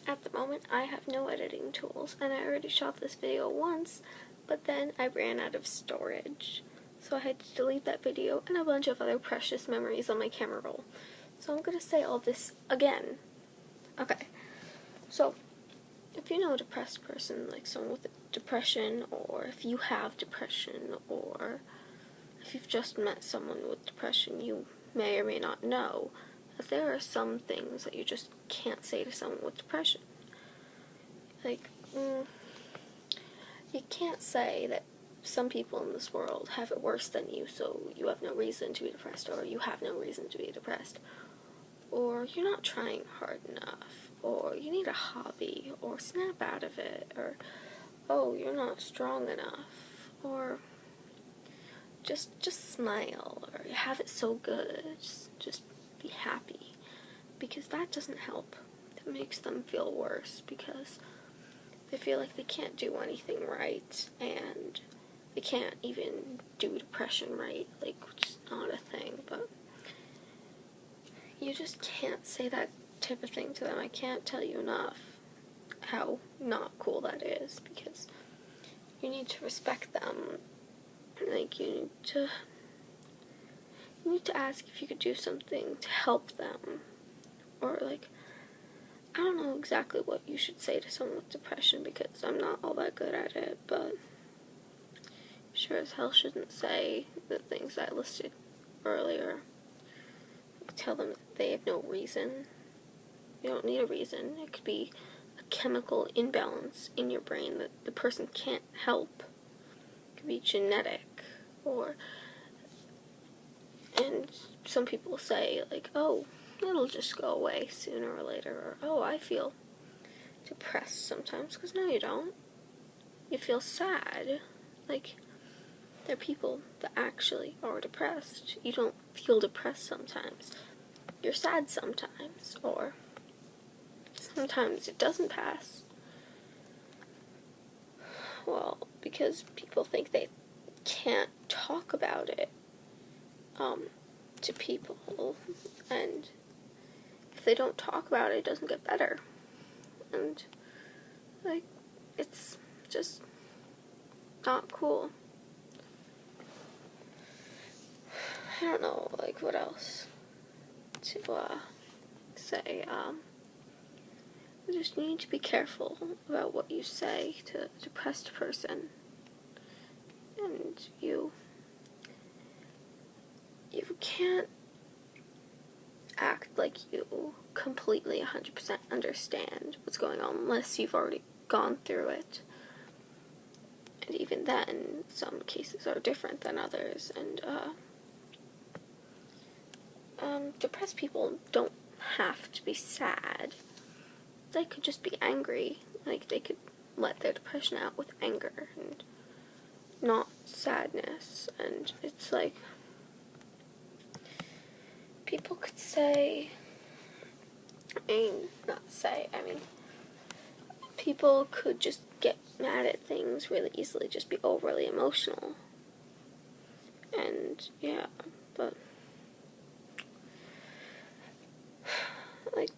At the moment, I have no editing tools, and I already shot this video once, but then I ran out of storage. So I had to delete that video and a bunch of other precious memories on my camera roll. So I'm going to say all this again. Okay, so if you know a depressed person, like someone with depression, or if you have depression, or if you've just met someone with depression, you may or may not know that there are some things that you just can't say to someone with depression. Like, you can't say that some people in this world have it worse than you, so you have no reason to be depressed, or you have no reason to be depressed, or you're not trying hard enough, or you need a hobby, or snap out of it, or, oh, you're not strong enough, or just smile, or you have it so good, just be happy, because that doesn't help. It makes them feel worse, because they feel like they can't do anything right, and they can't even do depression right, like, which is not a thing, but you just can't say that type of thing to them. I can't tell you enough how not cool that is, because you need to respect them. Like, you need to ask if you could do something to help them, or, like, I don't know exactly what you should say to someone with depression, because I'm not all that good at it, but sure as hell shouldn't say the things I listed earlier. Tell them that they have no reason. You don't need a reason. It could be a chemical imbalance in your brain that the person can't help. It could be genetic, and some people say, like, oh, it'll just go away sooner or later, or, oh, I feel depressed sometimes, because no, you don't. You feel sad. Like, there are people that actually are depressed. You don't feel depressed sometimes. You're sad sometimes, or sometimes it doesn't pass. Well, because people think they can't talk about it to people, and if they don't talk about it, it doesn't get better. And, like, it's just not cool. I don't know, like, what else to say. You just need to be careful about what you say to a depressed person. And you can't act like you completely 100% understand what's going on unless you've already gone through it. And even then, some cases are different than others, and depressed people don't have to be sad. They could just be angry. Like, they could let their depression out with anger and not sadness. And it's like, people could say, people could just get mad at things really easily, just be overly emotional. And, yeah, but, like,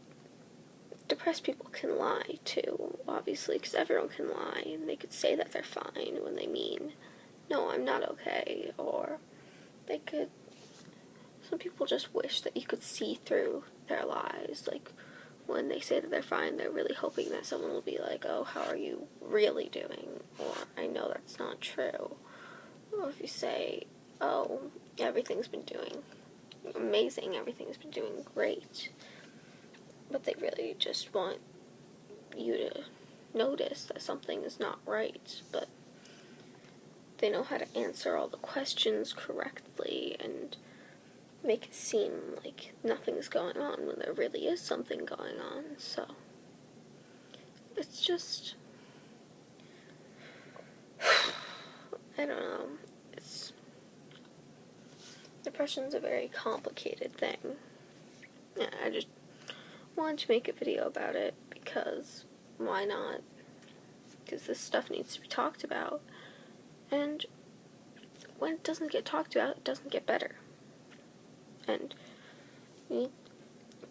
depressed people can lie, too, obviously, because everyone can lie, and they could say that they're fine when they mean, no, I'm not okay, or they could, some people just wish that you could see through their lies, like, when they say that they're fine, they're really hoping that someone will be like, oh, how are you really doing, or, I know that's not true, or if you say, oh, everything's been doing amazing, everything's been doing great, but they really just want you to notice that something is not right, but they know how to answer all the questions correctly and make it seem like nothing's going on when there really is something going on. So it's just, I don't know, depression's a very complicated thing. Yeah, I just wanted to make a video about it, because why not? Because this stuff needs to be talked about, and when it doesn't get talked about, it doesn't get better. And you need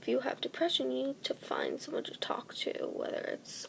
if you have depression, you need to find someone to talk to, whether it's